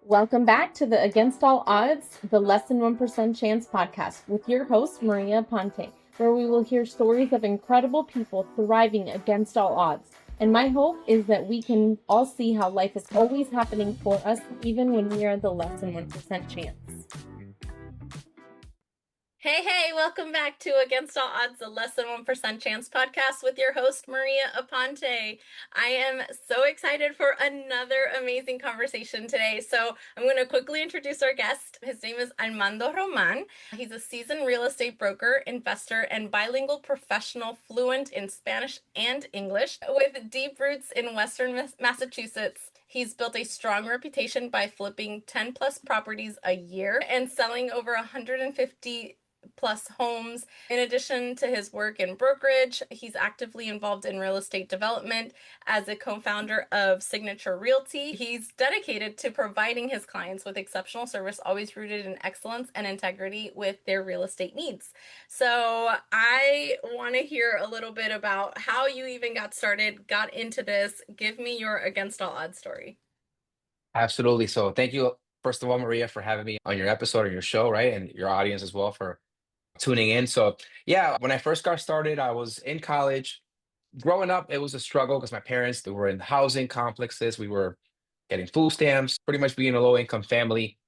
Welcome back to the Against All Odds, the Less Than 1% Chance podcast with your host, Maria Ponte, where we will hear stories of incredible people thriving against all odds. And my hope is that we can all see how life is always happening for us, even when we are the less than 1% chance. Hey, welcome back to Against All Odds, the Less Than 1% Chance podcast with your host, Maria Aponte. I am so excited for another amazing conversation today. So I'm going to quickly introduce our guest. His name is Armando Roman. He's a seasoned real estate broker, investor, and bilingual professional fluent in Spanish and English with deep roots in Western Massachusetts. He's built a strong reputation by flipping 10 plus properties a year and selling over 150 plus homes. In addition to his work in brokerage, he's actively involved in real estate development as a co-founder of Signature Realty. He's dedicated to providing his clients with exceptional service, always rooted in excellence and integrity with their real estate needs. So I want to hear a little bit about how you even got started, got into this. Give me your Against All Odds story. Absolutely. So thank you, first of all, Maria, for having me on your episode or your show, right? And your audience as well for tuning in. So, yeah, when I first got started, I was in college. Growing up, it was a struggle because my parents, they were in housing complexes. We were getting food stamps, pretty much being a low income family.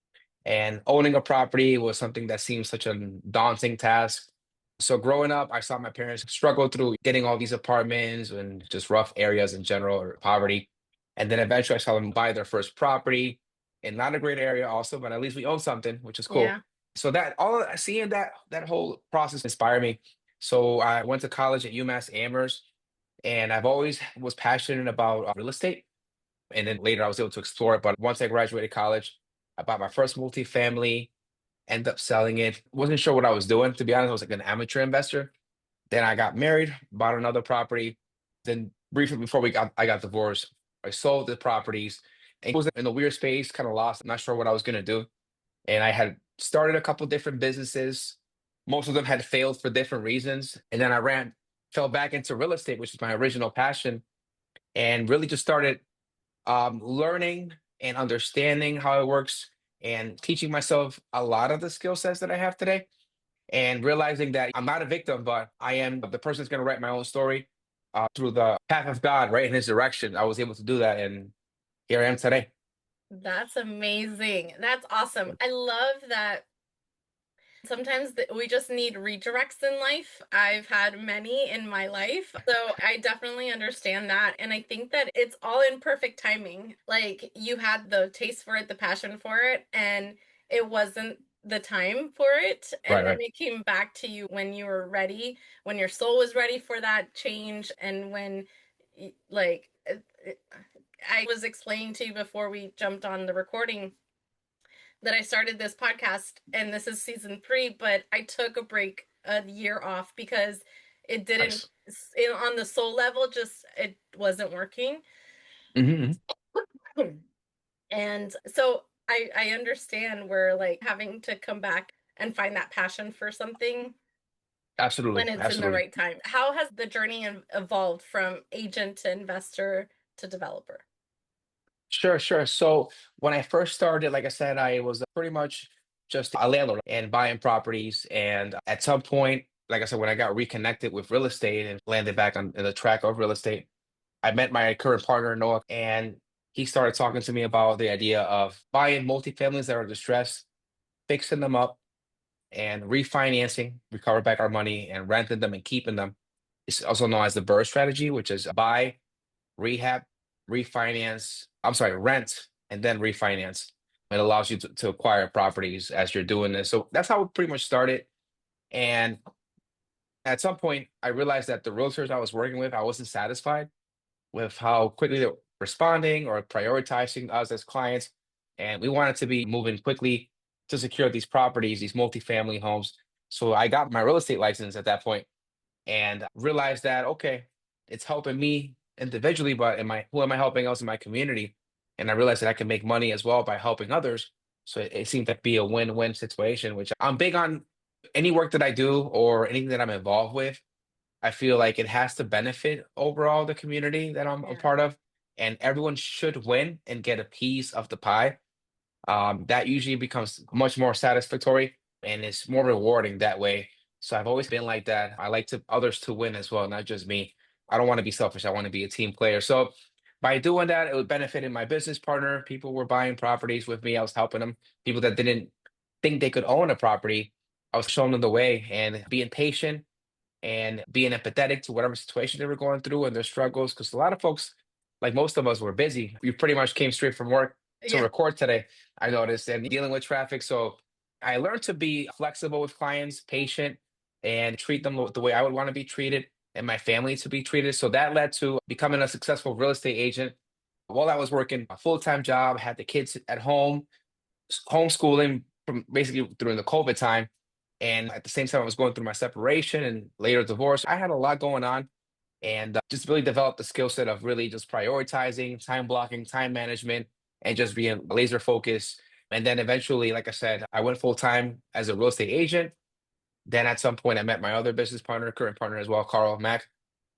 And owning a property was something that seemed such a daunting task. So, growing up, I saw my parents struggle through getting all these apartments and just rough areas in general or poverty. And then eventually I saw them buy their first property in not a great area also, but at least we own something, which is cool. Yeah. So that seeing that whole process inspired me. So I went to college at UMass Amherst, and I've always was passionate about real estate. And then later I was able to explore it. But once I graduated college, I bought my first multifamily, ended up selling it. Wasn't sure what I was doing, to be honest. I was like an amateur investor. Then I got married, bought another property. Then briefly before I got divorced, I sold the properties. And it was in a weird space, kind of lost. I'm not sure what I was gonna do. And I had started a couple different businesses. Most of them had failed for different reasons. And then fell back into real estate, which is my original passion, and really just started learning and understanding how it works and teaching myself a lot of the skill sets that I have today and realizing that I'm not a victim, but I am the person that's going to write my own story through the path of God, right in His direction. I was able to do that, and here I am today. That's amazing. That's awesome. I love that sometimes we just need redirects in life. I've had many in my life. So I definitely understand that. And I think that it's all in perfect timing. Like you had the taste for it, the passion for it, and it wasn't the time for it. Right, And then right. it came back to you when you were ready, when your soul was ready for that change. And when, like, I was explaining to you before we jumped on the recording that I started this podcast, and this is season 3, but I took a break, a year off, because it didn't, Nice. on the soul level, just it wasn't working. Hmm. And so I understand where like having to come back and find that passion for something when Absolutely, it's in the absolutely. right time. How has the journey evolved from agent to investor to developer? Sure, sure. So when I first started, like I said, I was pretty much just a landlord and buying properties. And at some point, like I said, when I got reconnected with real estate and landed back on the track of real estate, I met my current partner, Noah, and he started talking to me about the idea of buying multifamilies that are distressed, fixing them up, and refinancing, recover back our money, and renting them and keeping them. It's also known as the BRRRR strategy, which is buy, rehab, refinance. I'm sorry, rent and then refinance. It allows you to acquire properties as you're doing this. So that's how it pretty much started. And at some point, I realized that the realtors I was working with, I wasn't satisfied with how quickly they're responding or prioritizing us as clients. And we wanted to be moving quickly to secure these properties, these multifamily homes. So I got my real estate license at that point and realized that, okay, it's helping me individually, but who am I helping else in my community? And I realized that I can make money as well by helping others. So it seemed to be a win-win situation, which I'm big on. Any work that I do or anything that I'm involved with, I feel like it has to benefit overall the community that I'm a Yeah. part of, and everyone should win and get a piece of the pie. that usually becomes much more satisfactory and it's more rewarding that way. So I've always been like that. I like to others to win as well, not just me. I don't want to be selfish. I want to be a team player. So by doing that, it would benefit my business partner. People were buying properties with me. I was helping them. People that didn't think they could own a property, I was showing them the way and being patient and being empathetic to whatever situation they were going through and their struggles. Because a lot of folks, like most of us, were busy. We pretty much came straight from work to Yeah. record today, I noticed, and dealing with traffic. So I learned to be flexible with clients, patient, and treat them the way I would want to be treated and my family to be treated. So that led to becoming a successful real estate agent. While I was working a full-time job, had the kids at home, homeschooling from basically during the COVID time. And at the same time, I was going through my separation and later divorce. I had a lot going on and just really developed the skill set of really just prioritizing, time blocking, time management, and just being laser focused. And then eventually, like I said, I went full time as a real estate agent. Then at some point, I met my other business partner, current partner as well, Carl Mack.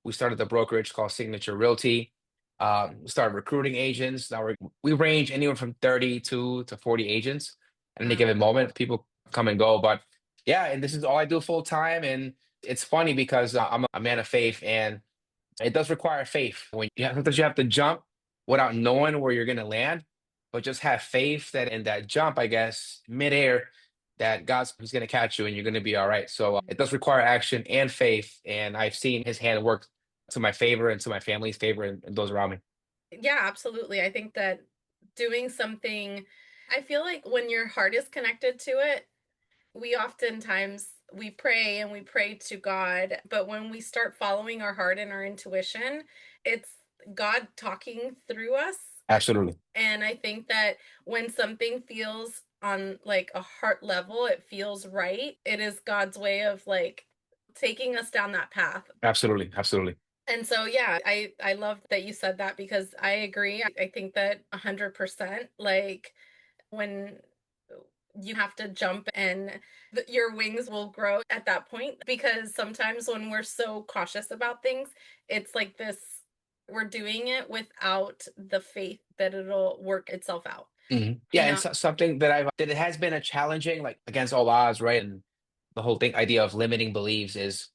We started the brokerage called Signature Realty. Started recruiting agents. Now we range anywhere from 32 to 40 agents at any Wow. given moment. People come and go, but yeah, and this is all I do full time. And it's funny because I'm a man of faith, and it does require faith. When sometimes you have to jump without knowing where you're going to land, but just have faith that in that jump, I guess, midair, that God's He's going to catch you and you're going to be all right. So it does require action and faith, and I've seen His hand work to my favor and to my family's favor and those around me. Yeah, absolutely. I think that doing something, I feel like when your heart is connected to it, we oftentimes we pray and we pray to God, but when we start following our heart and our intuition, it's God talking through us. Absolutely, And I think that when something feels on like a heart level, it feels right. It is God's way of like taking us down that path. absolutely, absolutely. And so yeah, I love that you said that because I agree. I think that 100% like when you have to jump and your wings will grow at that point because sometimes when we're so cautious about things, it's like this we're doing it without the faith that it'll work itself out. Yeah, You and know, something that I've that it has been a challenging, like against all odds, right? And the whole thing idea of limiting beliefs is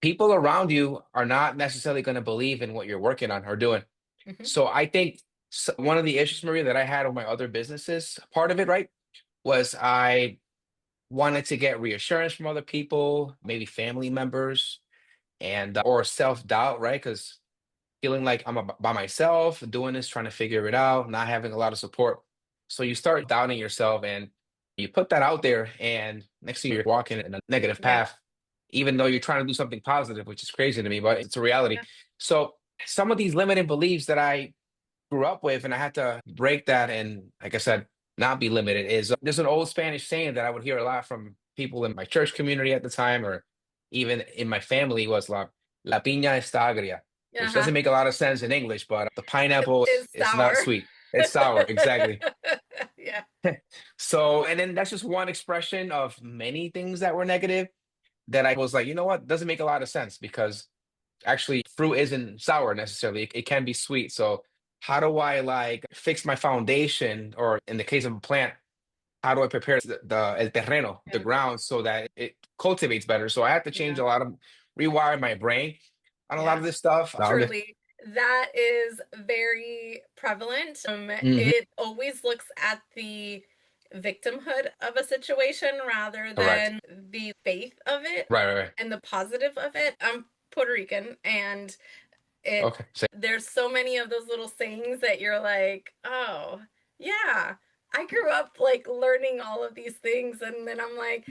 people around you are not necessarily going to believe in what you're working on or doing. mhm, So I think one of the issues, Maria, that I had with my other businesses, part of it, right, was I wanted to get reassurance from other people, maybe family members, and or self-doubt, right? Because feeling like I'm by myself, doing this, trying to figure it out, not having a lot of support. So you start doubting yourself and you put that out there, and next thing you're walking in a negative yeah, path, even though you're trying to do something positive, which is crazy to me, but it's a reality. yeah, So some of these limiting beliefs that I grew up with, and I had to break that and, like I said, not be limited, is there's an old Spanish saying that I would hear a lot from people in my church community at the time, or even in my family, was la piña está agria, which uh-huh. doesn't make a lot of sense in English, but the It pineapple is is not sour. sweet. It's sour, exactly. Yeah, So, and then that's just one expression of many things that were negative that I was like, you know what, doesn't make a lot of sense because actually fruit isn't sour necessarily. It can be sweet. So how do I like fix my foundation, or in the case of a plant, how do I prepare the el terreno, the yeah, ground, so that it cultivates better? So I have to change yeah, a lot of rewire my brain on a lot yeah. of this stuff. Truly, that is very prevalent. Mhm. It always looks at the victimhood of a situation rather Correct. than the faith of it Right, right, right. and the positive of it. I'm Puerto Rican, and it Okay. So, there's so many of those little sayings that you're like, oh, yeah. I grew up like learning all of these things, and then I'm like,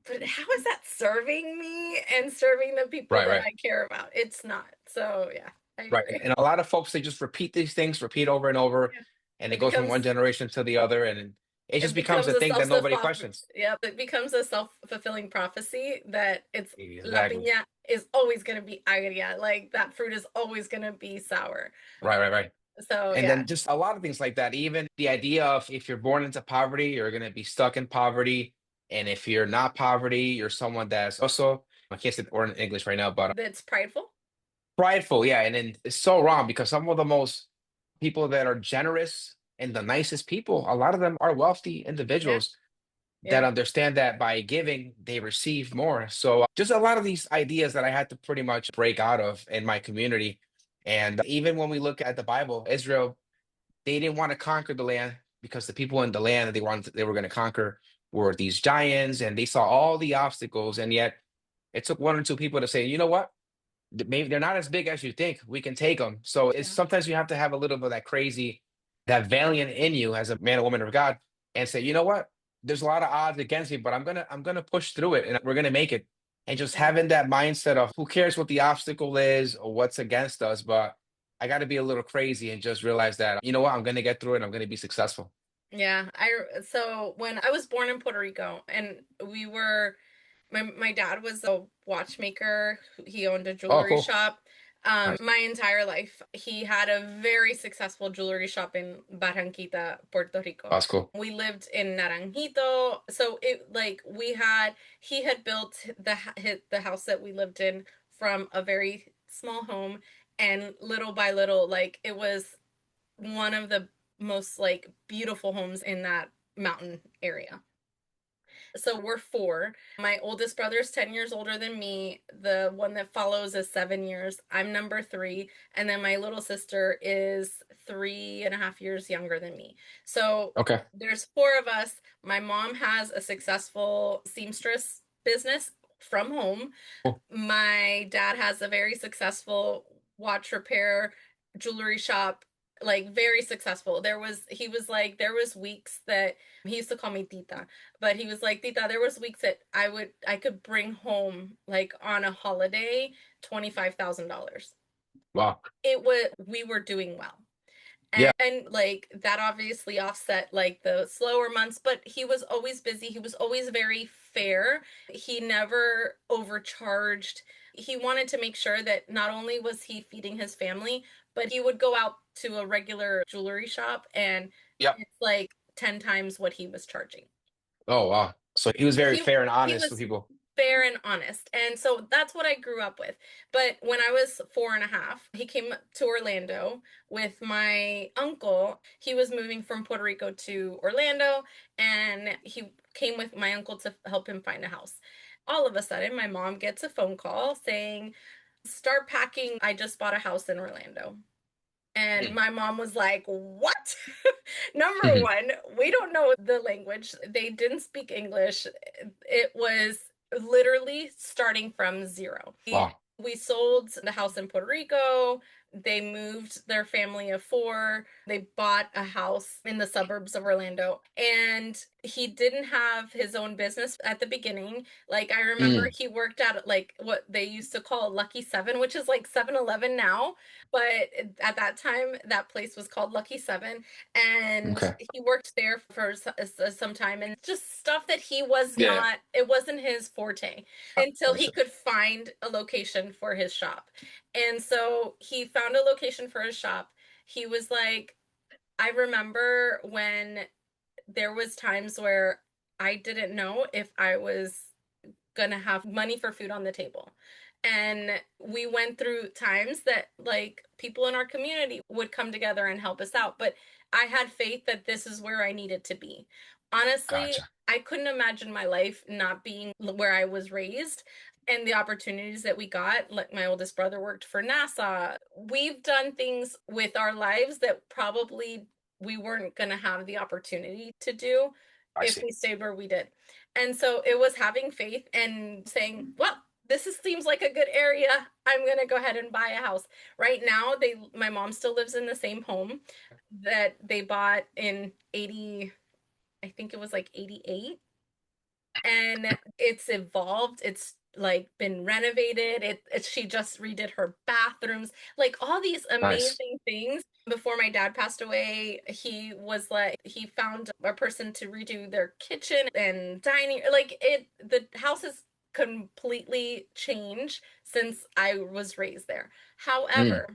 but how is that serving me and serving the people right, that right. I care about? It's not. So yeah, I Right. agree. And a lot of folks, they just repeat these things, repeat over and over, Yeah. and it It goes from one becomes generation to the other. And it just it becomes becomes a a thing that self nobody questions. yep, it becomes a self-fulfilling prophecy that it's la Exactly. piña is always going to be agria, like that fruit is always going to be sour. Right, right, right. So And yeah, then just a lot of things like that. Even the idea of if you're born into poverty, you're going to be stuck in poverty. And if you're not poverty, you're someone that's also, I can't say the word in English right now, but that's prideful. prideful. Yeah. And then it's so wrong because some of the most people that are generous and the nicest people. A lot of them are wealthy Yeah. individuals that Yeah. understand that by giving, they receive more. So just a lot of these ideas that I had to pretty much break out of in my community. And even when we look at the Bible, Israel, they didn't want to conquer the land because the people in the land that they were going to conquer were these giants, and they saw all the obstacles. And yet it took one or two people to say, you know what? Maybe they're not as big as you think. We can take them. So it's Yeah. sometimes you have to have a little bit of that crazy, that valiant in you as a man or woman of God, and say, you know what? There's a lot of odds against me, but I'm gonna push through it, and we're gonna make it. And just Yeah. having that mindset of who cares what the obstacle is or what's against us, but I got to be a little crazy and just realize that, you know what? I'm gonna get through it. I'm gonna be successful. Yeah. So when I was born in Puerto Rico, and we were my dad was a watchmaker. He owned a Oh, jewelry cool. shop. Nice. My entire life, he had a very successful jewelry shop in Barranquita, Puerto Rico. That's cool. We lived in Naranjito, so it like we had he had built the house that we lived in from a very small home, and little by little, like it was one of the most like beautiful homes in that mountain area. So we're four. My oldest brother is 10 years older than me. The one that follows is 7 years. I'm number three. And then my little sister is 3.5 years younger than me. So Okay. there's four of us. My mom has a successful seamstress business from home. Cool. My dad has a very successful watch repair jewelry shop, like very successful. He was like, there was weeks that he used to call me Tita, but he was like, Tita, there was weeks that I could bring home like on a holiday $25,000. Wow. We were doing well. Yeah. And like that obviously offset like the slower months, but he was always busy. He was always very fair. He never overcharged. He wanted to make sure that not only was he feeding his family, but he would go out to a regular jewelry shop and Yep. it's like 10 times what he was charging. Oh, wow. So he was very he fair and he honest with was people. fair and honest, and so that's what I grew up with. But when I was 4.5, he came to Orlando with my uncle. He was moving from Puerto Rico to Orlando, and he came with my uncle to help him find a house. All of a sudden my mom gets a phone call saying, start packing, I just bought a house in Orlando. And Mm. my mom was like, what? Number Mhm. one, we don't know the language. They didn't speak English. It was literally starting from zero. Wow. We sold the house in Puerto Rico. They moved their family of four. They bought a house in the suburbs of Orlando. And he didn't have his own business at the beginning. Like, I remember Mm. he worked at like what they used to call Lucky Seven, which is like 7-Eleven now. But at that time, that place was called Lucky Seven. And Okay. he worked there for some time, and just stuff that he was Yeah. not, it wasn't his forte until he Gotcha. could find a location for his shop. And so he found a location for his shop. He was like, I remember when there was times where I didn't know if I was gonna have money for food on the table. And we went through times that like people in our community would come together and help us out. But I had faith that this is where I needed to be. Honestly, Gotcha. I couldn't imagine my life not being where I was raised, and the opportunities that we got. Like my oldest brother worked for NASA. We've done things with our lives that probably we weren't going to have the opportunity to do I if see. we stayed where we did. And so it was having faith and saying, well, seems like a good area. I'm going to go ahead and buy a house. Right now, my mom still lives in the same home that they bought in 80, I think it was like 88, and it's evolved. It's like been renovated. She just redid her bathrooms, like all these Nice. amazing things. Before my dad passed away, he was like, he found a person to redo their kitchen and dining. Like the house has completely changed since I was raised there. Mm. However,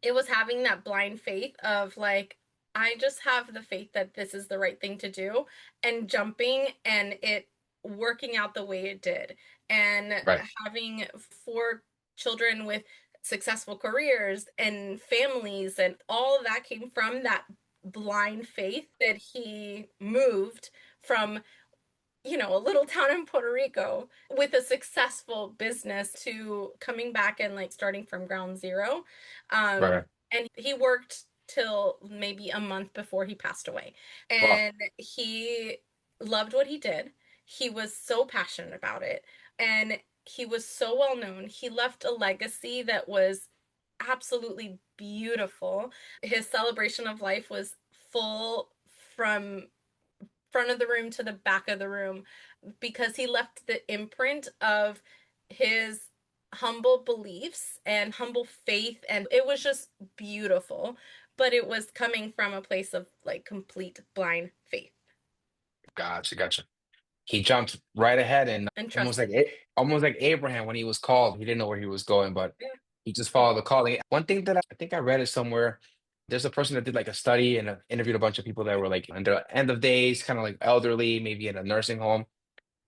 it was having that blind faith of like, I just have the faith that this is the right thing to do, and jumping and it working out the way it did, and Right. having four children with successful careers and families, and all of that came from that blind faith that he moved from, a little town in Puerto Rico with a successful business to coming back and like starting from ground zero. Right. And he worked till maybe a month before he passed away. Well, And he loved what he did. He was so passionate about it. And he was so well known. He left a legacy that was absolutely beautiful. His celebration of life was full from front of the room to the back of the room because he left the imprint of his humble beliefs and humble faith, and it was just beautiful, but it was coming from a place of like complete blind faith gotcha, gotcha. He jumped right ahead and and almost trusted. almost like Abraham when he was called. He didn't know where he was going, but Yeah. he just followed the calling. One thing that I think I read it somewhere. There's a person that did like a study and interviewed a bunch of people that were like in their end of days, kind of like elderly, maybe in a nursing home,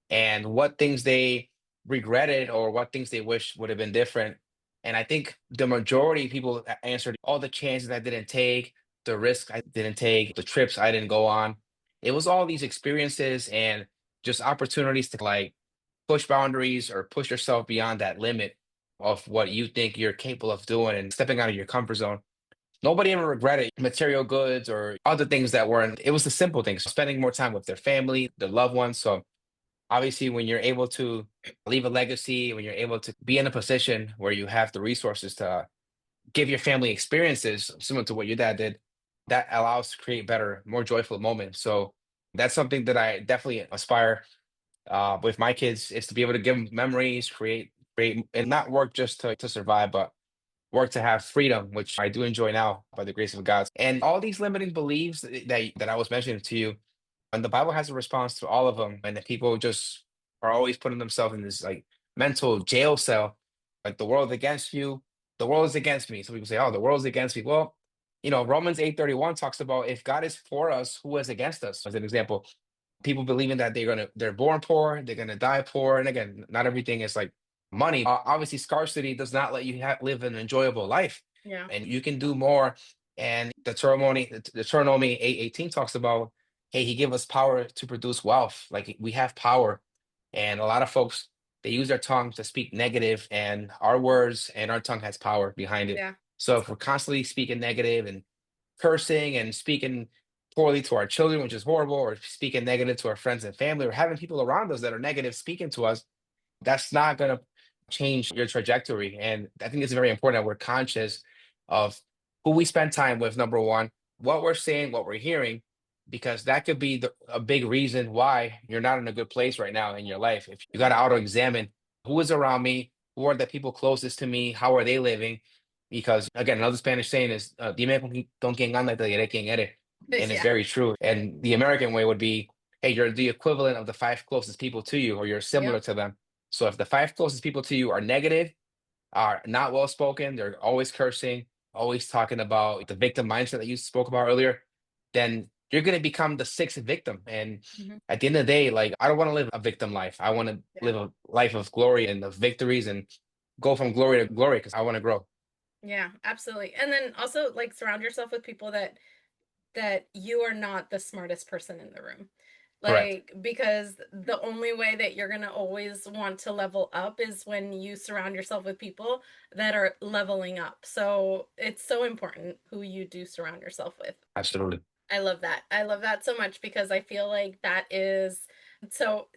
and what things they regretted or what things they wish would have been different. And I think the majority of people answered all the chances I didn't take, the risks I didn't take, the trips I didn't go on. It was all these experiences and just opportunities to like push boundaries or push yourself beyond that limit of what you think you're capable of doing and stepping out of your comfort zone. Nobody ever regretted material goods or other things that weren't, it was the simple things, spending more time with their family, their loved ones. So obviously when you're able to leave a legacy, when you're able to be in a position where you have the resources to give your family experiences similar to what your dad did, that allows to create better, more joyful moments. So that's something that I definitely aspire with my kids is to be able to give them memories, create, and not work just to survive, but work to have freedom, which I do enjoy now by the grace of God. And all these limiting beliefs that I was mentioning to you, and the Bible has a response to all of them. And the people just are always putting themselves in this like mental jail cell, like the world against you, the world is against me. So people say, "Oh, the world's against me." Well, Romans 8:31 talks about if God is for us, who is against us? As an example, people believing that they're born poor, they're gonna die poor, and again, not everything is like money. Obviously, scarcity does not let you live an enjoyable life, Yeah. and you can do more. And the Deuteronomy 8:18 talks about, hey, he gave us power to produce wealth. Like we have power, and a lot of folks they use their tongue to speak negative, and our words and our tongue has power behind it. Yeah. So if we're constantly speaking negative and cursing and speaking poorly to our children, which is horrible, or speaking negative to our friends and family, or having people around us that are negative speaking to us, that's not going to change your trajectory. And I think it's very important that we're conscious of who we spend time with, number one, what we're saying, what we're hearing, because that could be a big reason why you're not in a good place right now in your life. If you got to auto examine who is around me, who are the people closest to me, how are they living? Because again, another Spanish saying is, dime con quién anda y te diré quién eres. And it's Yeah. very true. And the American way would be, hey, you're the equivalent of the five closest people to you, or you're similar Yep. to them. So if the five closest people to you are negative, are not well spoken, they're always cursing, always talking about the victim mindset that you spoke about earlier, then you're going to become the sixth victim. And Mhm. at the end of the day, like I don't want to live a victim life. I want to Yeah. live a life of glory and of victories and go from glory to glory because I want to grow. Yeah, absolutely. And then also like surround yourself with people that you are not the smartest person in the room. Correct. Like, because the only way that you're going to always want to level up is when you surround yourself with people that are leveling up. So it's so important who you do surround yourself with. Absolutely. I love that. I love that so much because I feel like that is so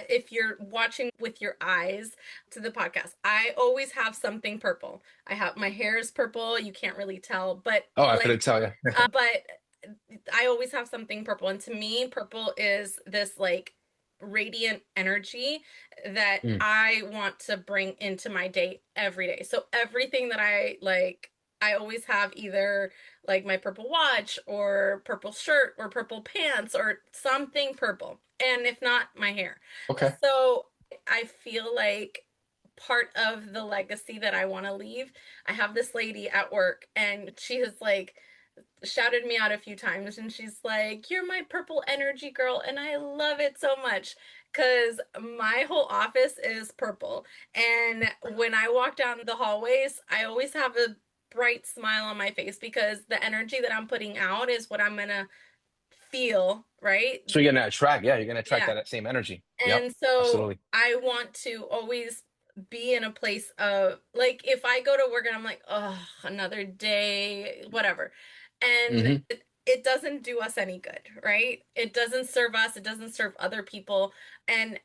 if you're watching with your eyes to the podcast, I always have something purple. I have my hair is purple, you can't really tell, but Oh, I like couldn't tell you. but I always have something purple, and to me purple is this like radiant energy that Mm, I want to bring into my day every day. So everything that I like, I always have either like my purple watch or purple shirt or purple pants or something purple. And if not, my hair. okay. So I feel like part of the legacy that I want to leave, I have this lady at work and she is like shouted me out a few times and she's like, "You're my purple energy girl." And I love it so much because my whole office is purple. And when I walk down the hallways, I always have bright smile on my face because the energy that I'm putting out is what I'm gonna feel, right? So you're gonna attract, yeah, you're gonna attract Yeah. that same energy. Yep, And so absolutely. I want to always be in a place of like if I go to work and I'm like, oh, another day, whatever. And Hmm. it doesn't do us any good, right? It doesn't serve us, it doesn't serve other people. And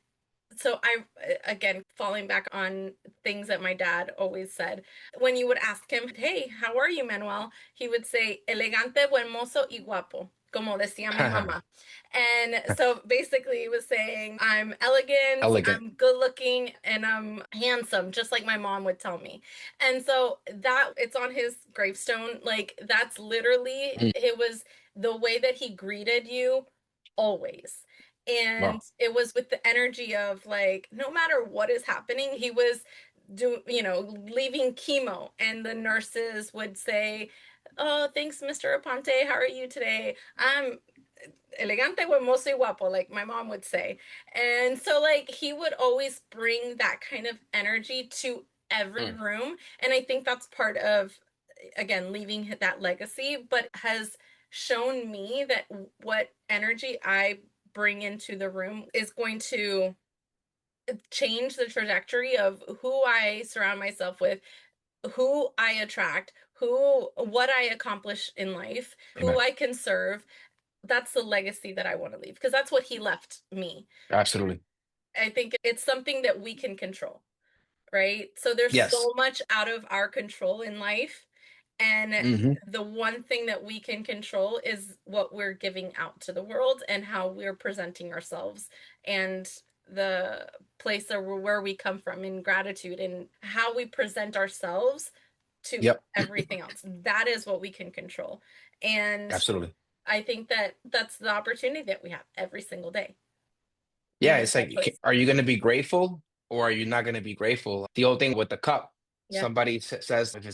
so I, again, falling back on things that my dad always said, when you would ask him, hey, how are you, Manuel? He would say, elegante, buen mozo y guapo, como decía mi mamá. And so basically he was saying, I'm elegant, Elegant. I'm good looking, and I'm handsome, just like my mom would tell me. And so that it's on his gravestone. Like that's literally, Mm. it was the way that he greeted you always. And Wow. it was with the energy of like, no matter what is happening, he was leaving chemo, and the nurses would say, oh, thanks, Mr. Aponte. How are you today? I'm elegante, hermoso y guapo, like my mom would say. And so, like, he would always bring that kind of energy to every Mm. room. And I think that's part of, again, leaving that legacy, but has shown me that what energy I bring into the room is going to change the trajectory of who I surround myself with, who I attract, what I accomplish in life, who Amen. I can serve. That's the legacy that I want to leave because that's what he left me. Absolutely. I think it's something that we can control, right? So there's Yes. so much out of our control in life. And Hmm. the one thing that we can control is what we're giving out to the world and how we're presenting ourselves and the place where we come from in gratitude and how we present ourselves to Yep. everything else. That is what we can control. And Absolutely. I think that that's the opportunity that we have every single day. We Yeah, make it's that like, choice. are you going to be grateful or are you not going to be grateful? The old thing with the cup, Yeah. somebody says if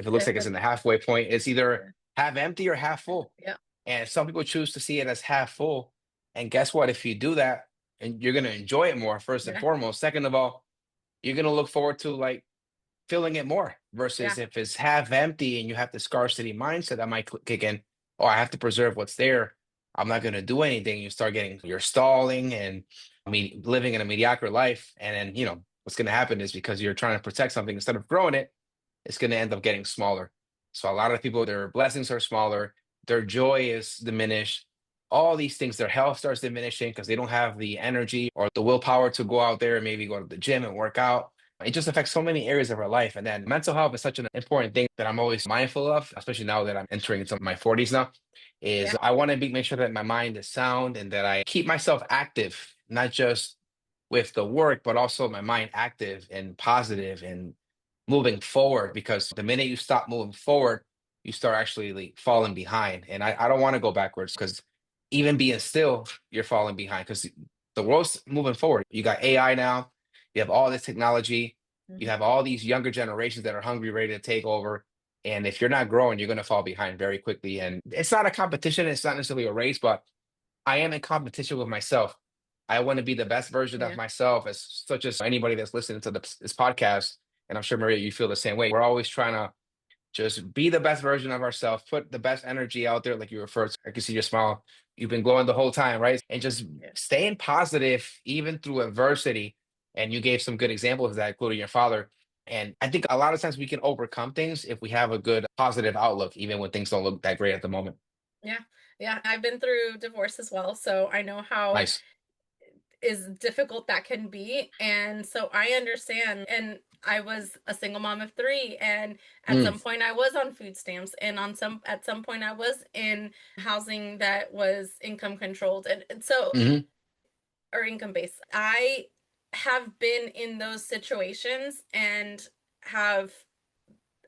it looks If like it's it, in the halfway point, it's either yeah. half empty or half full. Yeah. And some people choose to see it as half full. And guess what? If you do that, and you're going to enjoy it more, first and Yeah. foremost. Second of all, you're going to look forward to like filling it more Yeah. versus if it's half empty and you have the scarcity mindset that might kick in. Oh, I have to preserve what's there. I'm not going to do anything. You start getting, you're stalling and living in a mediocre life. And then, what's going to happen is because you're trying to protect something instead of growing it, it's going to end up getting smaller. So a lot of people, their blessings are smaller, their joy is diminished. All these things, their health starts diminishing because they don't have the energy or the willpower to go out there and maybe go to the gym and work out. It just affects so many areas of our life. And then mental health is such an important thing that I'm always mindful of, especially now that I'm entering into my 40s now, Yeah. is I want to make sure that my mind is sound and that I keep myself active, not just with the work, but also my mind active and positive and moving forward. Because the minute you stop moving forward, you start actually like falling behind. And I don't want to go backwards because even being still, you're falling behind because the world's moving forward. You got AI now, you have all this technology, you Mhm. have all these younger generations that are hungry, ready to take over. And if you're not growing, you're going to fall behind very quickly. And it's not a competition, it's not necessarily a race, but I am in competition with myself. I want to be the best version of Yeah. myself, as such as anybody that's listening to this podcast. And I'm sure, Maria, you feel the same way. We're always trying to just be the best version of ourselves, put the best energy out there, like you referred to. I can see your smile. You've been glowing the whole time, right? And just Yeah. staying positive, even through adversity. And you gave some good examples of that, including your father. And I think a lot of times we can overcome things if we have a good positive outlook, even when things don't look that great at the moment. Yeah. Yeah. I've been through divorce as well, so I know how Nice. is difficult that can be. And so I understand. And I was a single mom of three. And at Mm, some point I was on food stamps. And at some point I was in housing that was income controlled. And so, hmm. or income based. I have been in those situations and have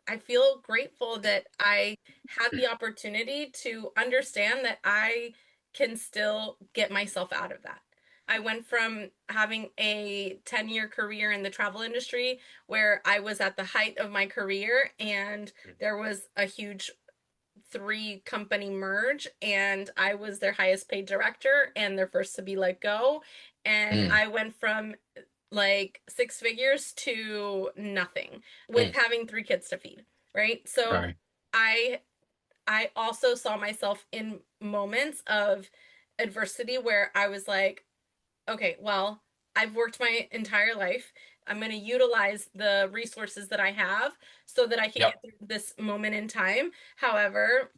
I feel grateful that I had the opportunity to understand that I can still get myself out of that. I went from having a 10-year career in the travel industry where I was at the height of my career and there was a huge three company merge and I was their highest paid director and their first to be let go. And Mm, I went from like six figures to nothing with mm. having three kids to feed. right? So Right. I I also saw myself in moments of adversity where I was like, okay, well, I've worked my entire life. I'm going to utilize the resources that I have so that I can Yep. get through this moment in time. However,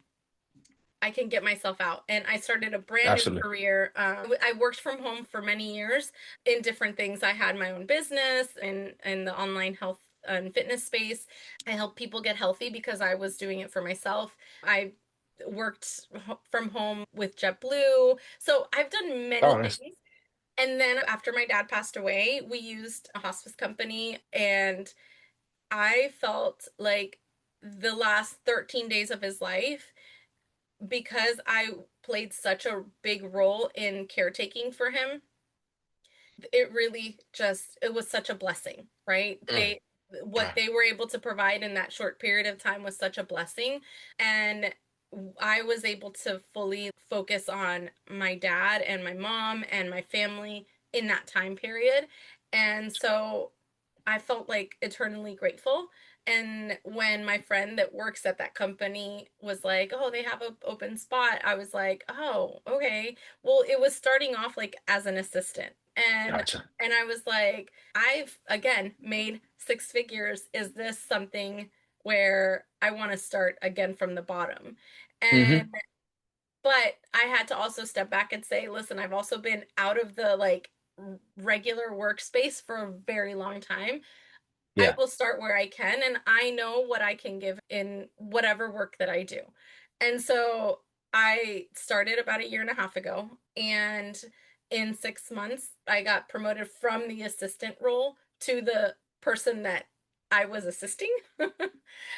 I can get myself out. And I started a brand new Absolutely. career. I worked from home for many years in different things. I had my own business in the online health and fitness space. I helped people get healthy because I was doing it for myself. I worked from home with JetBlue. So I've done many Oh, nice. things. And then after my dad passed away, we used a hospice company, and I felt like the last 13 days of his life, because I played such a big role in caretaking for him, it really just it was such a blessing, right? Mm. They what they were able to provide in that short period of time was such a blessing, and I was able to fully focus on my dad and my mom and my family in that time period. And so I felt like eternally grateful. And when my friend that works at that company was like, "Oh, they have an open spot," I was like, "Oh, okay." Well, it was starting off like as an assistant. Gotcha. And I was like, "I've again made six figures. Is this something where I want to start again from the bottom?" Hmm. And but I had to also step back and say, "Listen, I've also been out of the like regular workspace for a very long time. I Yeah. will start where I can, and I know what I can give in whatever work that I do." And so I started about a year and a half ago, and in 6 months, I got promoted from the assistant role to the person that I was assisting.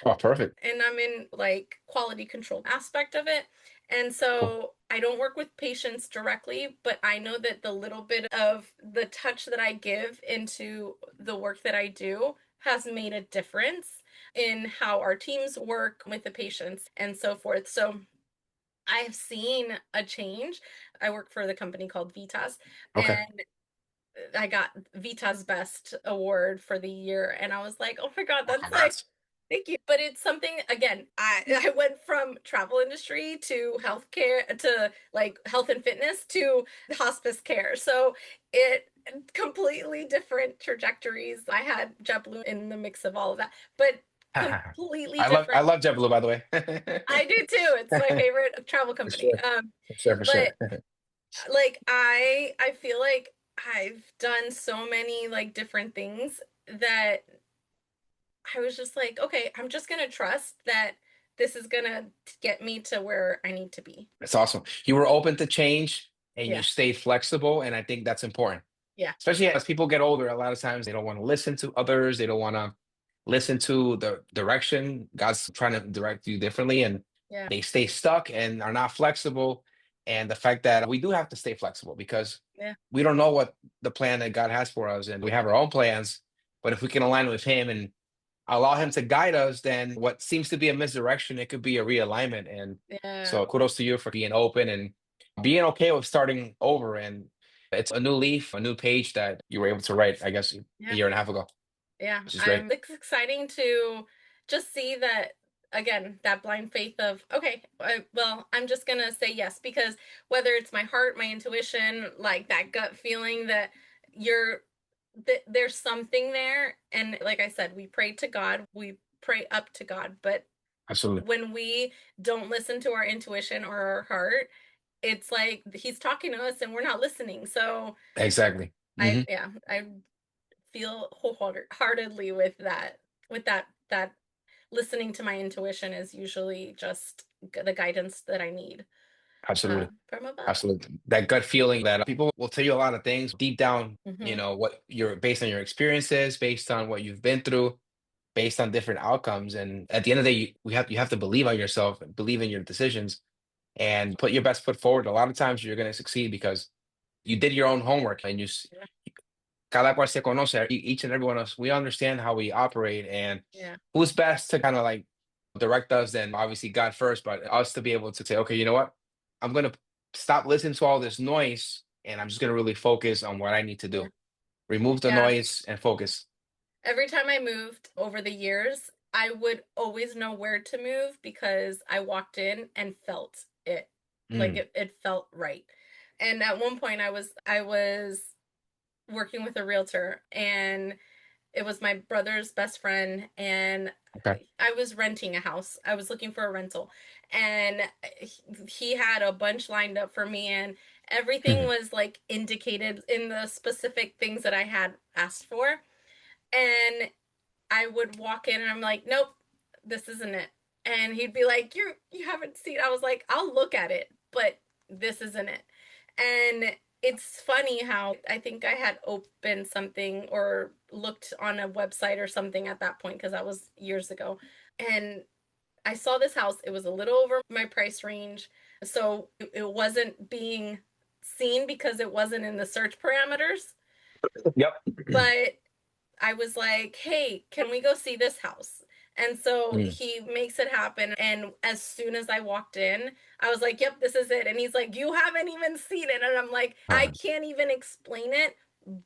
Oh, perfect. And I'm in like quality control aspect of it. And Cool. so I don't work with patients directly, but I know that the little bit of the touch that I give into the work that I do has made a difference in how our teams work with the patients and so forth. So I have seen a change. I work for the company called Vitas, Okay. and I got Vita's Best Award for the year. And I was like, oh my God, Oh, that's like, congrats. thank you. But it's something, again, I went from travel industry to healthcare to like health and fitness to hospice care. So it completely different trajectories. I had JetBlue in the mix of all of that, but completely I different. love JetBlue, by the way. I do too. It's my favorite travel For company. sure. For sure. For sure. But like I feel like I've done so many like different things that I was just like, okay, I'm just gonna trust that this is gonna get me to where I need to be. That's awesome. You were open to change and you Yeah, stayed flexible, and I think that's important. yeah, Especially as people get older, a lot of times they don't want to listen to others. They don't want to listen to the direction God's trying to direct you differently, and yeah, they stay stuck and are not flexible. And the fact that we do have to stay flexible because yeah, we don't know what the plan that God has for us, and we have our own plans. But if we can align with Him and allow Him to guide us, then what seems to be a misdirection, it could be a realignment. And yeah, so, kudos to you for being open and being okay with starting over. And it's a new leaf, a new page that you were able to write, I guess, a yeah, year and a half ago, yeah. which is great. I'm It's exciting to just see that again, that blind faith of okay, well, I'm just gonna say yes because whether it's my heart, my intuition, like that gut feeling that you're that there's something there. And like I said, we pray to God, we pray up to God, but Absolutely. when we don't listen to our intuition or our heart, it's like he's talking to us and we're not listening. So Exactly. Hmm. I feel wholeheartedly with that, that listening to my intuition is usually just the guidance that I need Absolutely. from above. Absolutely. That gut feeling that people will tell you a lot of things deep down, Hmm. what you're based on your experiences, based on what you've been through, based on different outcomes. And at the end of the day, you have to believe on yourself and believe in your decisions and put your best foot forward. A lot of times you're going to succeed because you did your own homework and Yeah, cada cual se conoce, each and every one of us, we understand how we operate and yeah, who's best to kind of like direct us, then obviously God first, but us to be able to say, okay, you know what? I'm going to stop listening to all this noise and I'm just going to really focus on what I need to yeah, do. Remove the yeah. noise and focus. Every time I moved over the years, I would always know where to move because I walked in and felt it. Like Mm, it felt right. And at one point I was working with a realtor, and it was my brother's best friend, and okay. I was renting a house. I was looking for a rental, and he had a bunch lined up for me, and everything Mhm. was like indicated in the specific things that I had asked for. And I would walk in and I'm like, nope, this isn't it. And he'd be like, you haven't seen. I was like, I'll look at it, but this isn't it. And it's funny how I think I had opened something or looked on a website or something at that point because that was years ago. And I saw this house. It was a little over my price range. So it wasn't being seen because it wasn't in the search parameters. Yep. But I was like, hey, can we go see this house? And so Mm, he makes it happen. And as soon as I walked in, I was like, yep, this is it. And he's like, you haven't even seen it. And I'm like, I uh, can't even explain it.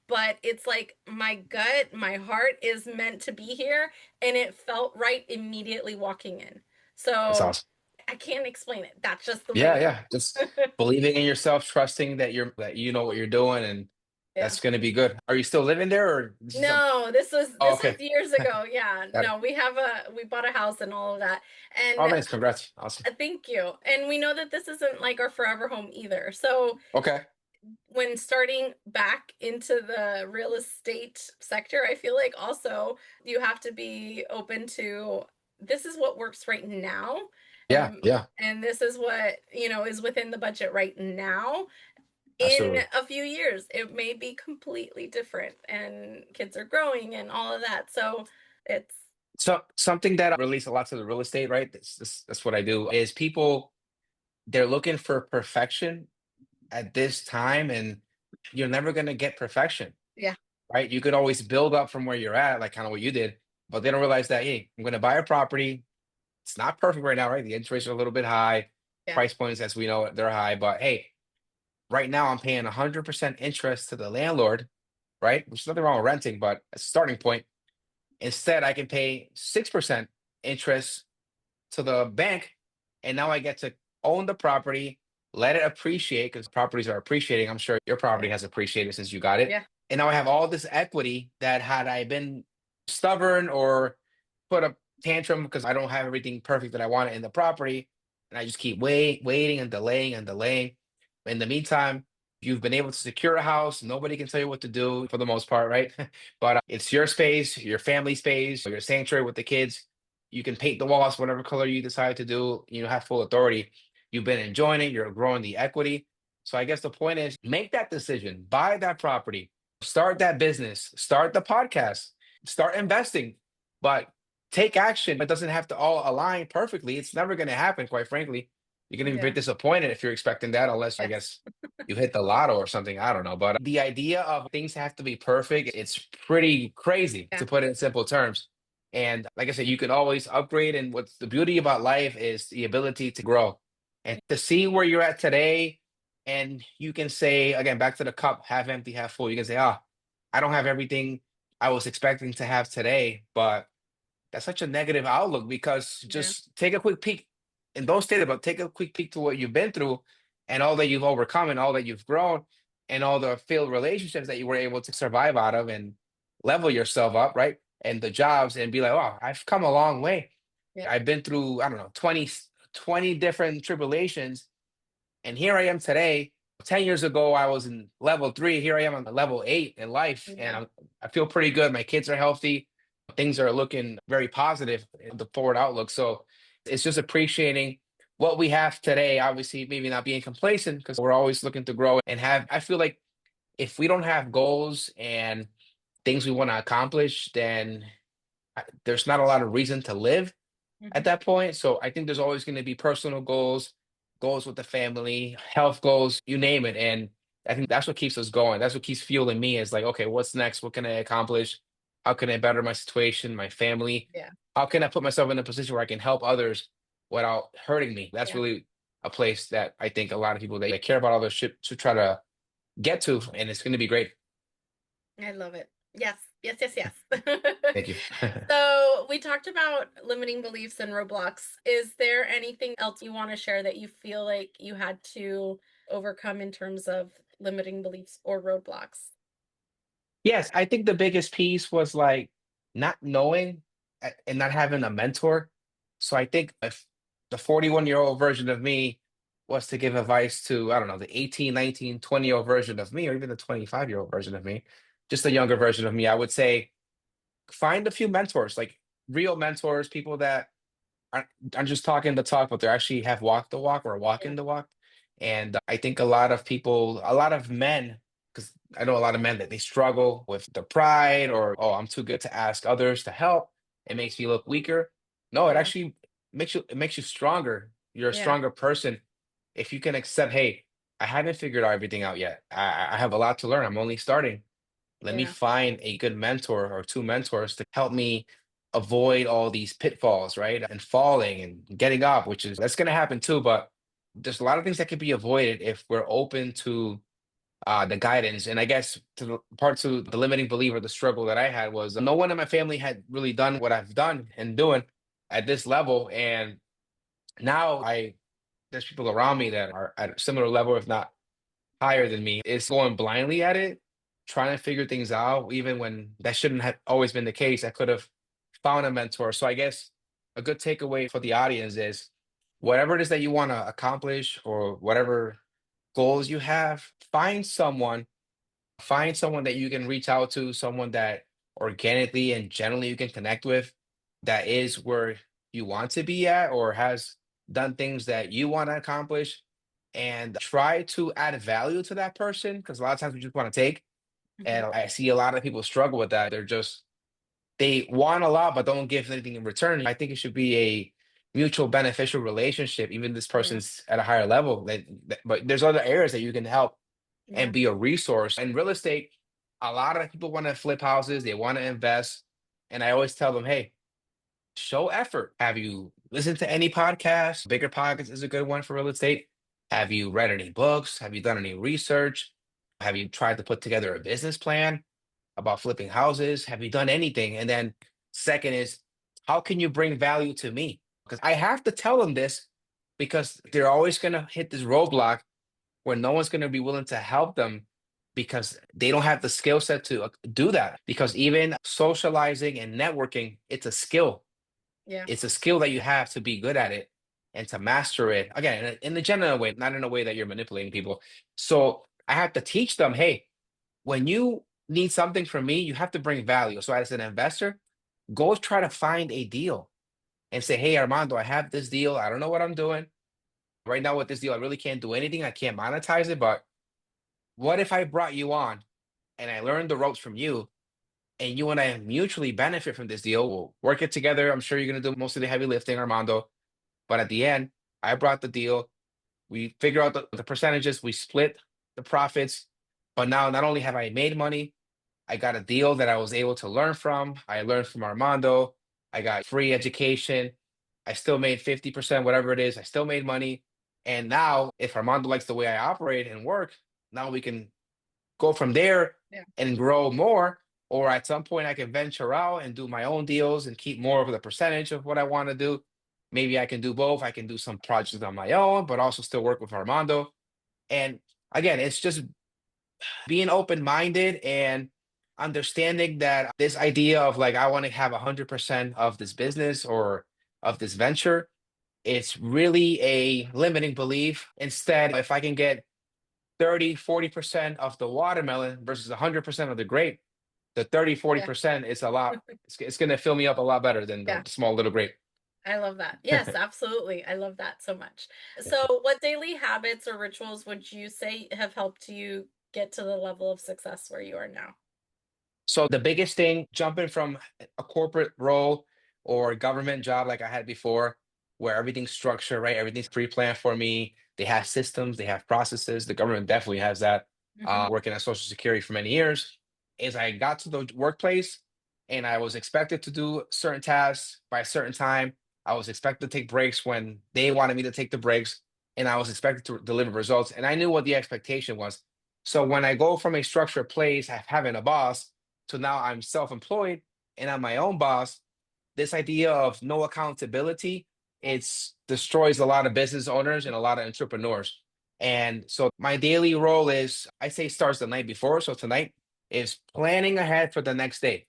But it's like my gut, my heart is meant to be here. And it felt right immediately walking in. that's So awesome. I can't explain it. That's just the way Yeah, it yeah. Just believing in yourself, trusting that you know what you're doing, and yeah. that's gonna be good. Are you still living there, or this is a? No, this was Oh, this was okay. years ago. Yeah. Got it. No, we bought a house and all of that. Oh, And nice. Congrats. Awesome. thank you. And we know that this isn't like our forever home either. So Okay. when starting back into the real estate sector, I feel like also you have to be open to this is what works right now. Yeah, yeah, And this is what, is within the budget right now. In absolutely. a few years, it may be completely different and kids are growing and all of that. So it's So something that relates a lot to the real estate, right? That's what I do. Is people they're looking for perfection at this time, and you're never gonna get perfection, yeah, right? You could always build up from where you're at, like kind of what you did, but they don't realize that, hey, I'm gonna buy a property. It's not perfect right now, right? The interest rates are a little bit high. yeah, Price points, as we know, they're high. But hey, right now I'm paying 100% interest to the landlord, right? Which is nothing wrong with renting, but as a starting point, instead I can pay 6% interest to the bank, and now I get to own the property, let it appreciate because properties are appreciating. I'm sure your property yeah, has appreciated since you got it. yeah, And now I have all this equity that had I been stubborn or put a tantrum because I don't have everything perfect that I want in the property, and I just keep waiting and delaying and delaying. In the meantime, you've been able to secure a house. Nobody can tell you what to do for the most part, right? But it's your space, your family space, your sanctuary with the kids. You can paint the walls whatever color you decide to do. You have full authority. You've been enjoying it. You're growing the equity. So I guess the point is make that decision, buy that property, start that business, start the podcast, start investing, but take action. It doesn't have to all align perfectly. It's never going to happen, quite frankly. You're going to be very yeah, disappointed if you're expecting that, unless I yes, guess you hit the lotto or something. I don't know. But the idea of things have to be perfect, it's pretty crazy yeah, to put it in simple terms. And like I said, you can always upgrade. And what's the beauty about life is the ability to grow and to see where you're at today. And you can say, again, back to the cup, half empty, half full. You can say, ah, I don't have everything I was expecting to have today, but that's such a negative outlook because yeah, just take a quick peek and don't stay there, but take a quick peek to what you've been through and all that you've overcome and all that you've grown and all the failed relationships that you were able to survive out of and level yourself up, right? And the jobs and be like, wow, I've come a long way. yeah, I've been through, I don't know, 20 different tribulations and here I am today. 10 years ago, I was in level three. Here I am on level eight in life. And yeah, I feel pretty good. My kids are healthy. Things are looking very positive in the forward outlook. So it's just appreciating what we have today. Obviously, maybe not being complacent because we're always looking to grow and have. I feel like if we don't have goals and things we want to accomplish, then there's not a lot of reason to live at mhm, that point. So I think there's always going to be personal goals, goals with the family, health goals, you name it. And I think that's what keeps us going. That's what keeps fueling me is like, okay, what's next? What can I accomplish? How can I better my situation, my family? yeah, How can I put myself in a position where I can help others without hurting me? That's yeah. really a place that I think a lot of people that care about all this shit to try to get to, and it's going to be great. I love it. Yes. Yes, yes, yes. Thank you. So we talked about limiting beliefs and roadblocks. Is there anything else you want to share that you feel like you had to overcome in terms of limiting beliefs or roadblocks? Yes, I think the biggest piece was like not knowing and not having a mentor. So I think if the 41-year-old version of me was to give advice to, I don't know, the 18, 19, 20-year-old version of me, or even the 25-year-old version of me, just a younger version of me, I would say find a few mentors, like real mentors, people that aren't just talking the talk, but they actually have walked the walk or Yeah. walking the walk. And I think a lot of people, a lot of men, because I know a lot of men that they struggle with the pride or, oh, I'm too good to ask others to help. It makes me look weaker. No, it Yeah. actually makes you stronger. You're a Yeah. stronger person if you can accept, hey, I haven't figured everything out yet. I have a lot to learn. I'm only starting. Let me Yeah. find a good mentor or two mentors to help me avoid all these pitfalls, right? And falling and getting up, which is that's going to happen too. But there's a lot of things that can be avoided if we're open to the guidance. And I guess to the part to the limiting belief or the struggle that I had was no one in my family had really done what I've done and doing at this level. And now there's people around me that are at a similar level, if not higher than me. It's going blindly at it, trying to figure things out, even when that shouldn't have always been the case. I could have found a mentor. So I guess a good takeaway for the audience is whatever it is that you want to accomplish or whatever goals you have, find someone that you can reach out to, someone that organically and generally you can connect with that is where you want to be at or has done things that you want to accomplish and try to add value to that person because a lot of times we just want to take Hmm. and I see a lot of people struggle with that. They want a lot but don't give anything in return. I think it should be a mutual beneficial relationship even this Yeah. person's at a higher level but there's other areas that you can help and Yeah. be a resource. In real estate, a lot of people want to flip houses, they want to invest. And I always tell them, hey, show effort. Have you listened to any podcasts? Bigger Pockets is a good one for real estate. Have you read any books? Have you done any research? Have you tried to put together a business plan about flipping houses? Have you done anything? And then, second is, how can you bring value to me? Because I have to tell them this because they're always going to hit this roadblock where no one's going to be willing to help them because they don't have the skill set to do that. Because even socializing and networking, it's a skill. Yeah. It's a skill that you have to be good at it and to master it. Again, in the general way, not in a way that you're manipulating people. So I have to teach them, hey, when you need something from me, you have to bring value. So as an investor, go try to find a deal and say, hey, Armando, I have this deal. I don't know what I'm doing. Right now with this deal, I really can't do anything. I can't monetize it, but what if I brought you on and I learned the ropes from you and you and I mutually benefit from this deal? We'll work it together. I'm sure you're going to do most of the heavy lifting, Armando. But at the end, I brought the deal. We figure out the percentages, we split the profits. But now not only have I made money, I got a deal that I was able to learn from. I learned from Armando. I got free education. I still made 50%, whatever it is. I still made money. And now, if Armando likes the way I operate and work, now we can go from there Yeah. and grow more. Or at some point, I can venture out and do my own deals and keep more of the percentage of what I want to do. Maybe I can do both. I can do some projects on my own, but also still work with Armando. And again, it's just being open minded and understanding that this idea of like, I want to have 100% of this business or of this venture, it's really a limiting belief. Instead, if I can get 30, 40% of the watermelon versus 100% of the grape, the 30, Yeah. 40% is a lot, it's going to fill me up a lot better than the Yeah. small little grape. I love that. Yes, absolutely. I love that so much. Thank you. So, what daily habits or rituals would you say have helped you get to the level of success where you are now? So the biggest thing, jumping from a corporate role or a government job like I had before, where everything's structured, right? Everything's pre-planned for me. They have systems, they have processes. The government definitely has that. Hmm. Working at Social Security for many years, is I got to the workplace and I was expected to do certain tasks by a certain time. I was expected to take breaks when they wanted me to take the breaks, and I was expected to deliver results. And I knew what the expectation was. So when I go from a structured place, having a boss, So now I'm self-employed and I'm my own boss. This idea of no accountability, it's destroys a lot of business owners and a lot of entrepreneurs. And so my daily role is, I say starts the night before. So tonight is planning ahead for the next day.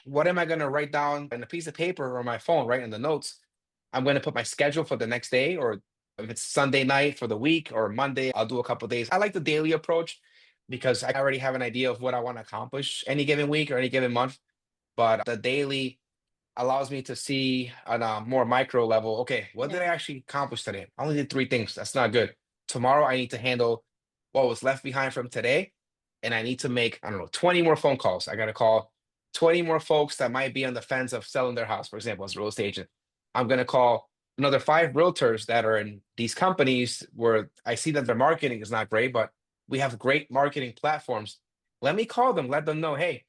What am I going to write down on a piece of paper or my phone, right in the notes? I'm going to put my schedule for the next day, or if it's Sunday night for the week or Monday, I'll do a couple days. I like the daily approach because I already have an idea of what I want to accomplish any given week or any given month. But the daily allows me to see on a more micro level, okay, what did I Yeah. actually accomplish today? I only did three things. That's not good. Tomorrow, I need to handle what was left behind from today. And I need to make, I don't know, 20 more phone calls. I got to call 20 more folks that might be on the fence of selling their house, for example, as a real estate agent. I'm going to call another five realtors that are in these companies where I see that their marketing is not great, but we have great marketing platforms. Let me call them, let them know, hey,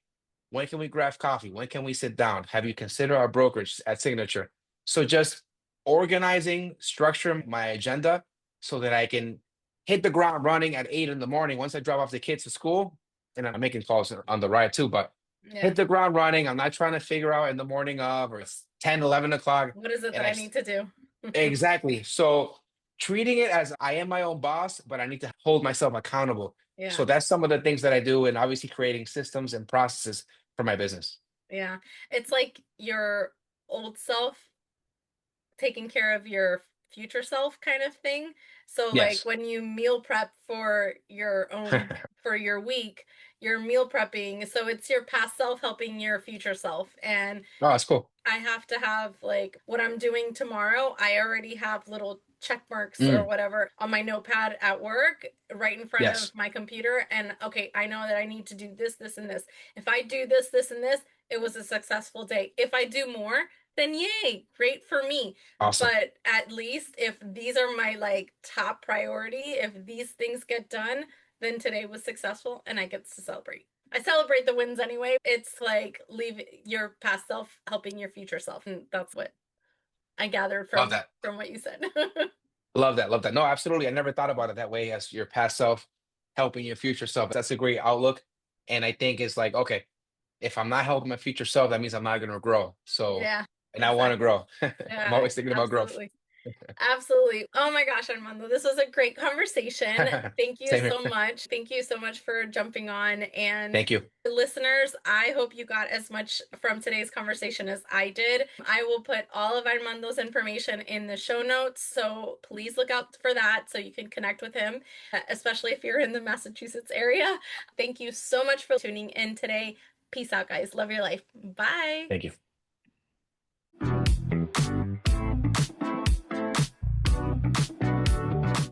when can we grab coffee? When can we sit down? Have you considered our brokerage at Signature? So just organizing, structuring my agenda so that I can hit the ground running at 8 in the morning once I drop off the kids to school. And I'm making calls on the ride too, but Yeah. hit the ground running. I'm not trying to figure out in the morning of or it's 10, 11 o'clock. What is it And that I need to do? exactly. So treating it as I am my own boss, but I need to hold myself accountable. So Yeah. that's some of the things that I do, and obviously creating systems and processes for my business. Yeah. It's like your old self taking care of your future self kind of thing. So like Yes. when you meal prep for your own for your week, you're meal prepping. So it's your past self helping your future self. And Oh, that's cool. I have to have like what I'm doing tomorrow. I already have little check marks or Mm, whatever on my notepad at work right in front of yes. my computer. And okay, I know that I need to do this, this, and this. If I do this, this, and this, it was a successful day. If I do more, then yay, great for me. Awesome. But at least if these are my like top priority, if these things get done, then today was successful and I get to celebrate. I celebrate the wins anyway. It's like leave your past self helping your future self, and that's what I gathered Love that. from what you said. Love that. Love that. No, absolutely. I never thought about it that way as your past self helping your future self. That's a great outlook. And I think it's like, okay, if I'm not helping my future self, that means I'm not going to grow. So, Yeah, and I want to exactly. grow. I'm Yeah, always thinking about growth. absolutely. Absolutely. Oh my gosh, Armando, this was a great conversation. Thank you Same here. so much. Thank you so much for jumping on. And Thank you. listeners, I hope you got as much from today's conversation as I did. I will put all of Armando's information in the show notes. So please look out for that so you can connect with him, especially if you're in the Massachusetts area. Thank you so much for tuning in today. Peace out, guys. Love your life. Bye. Thank you.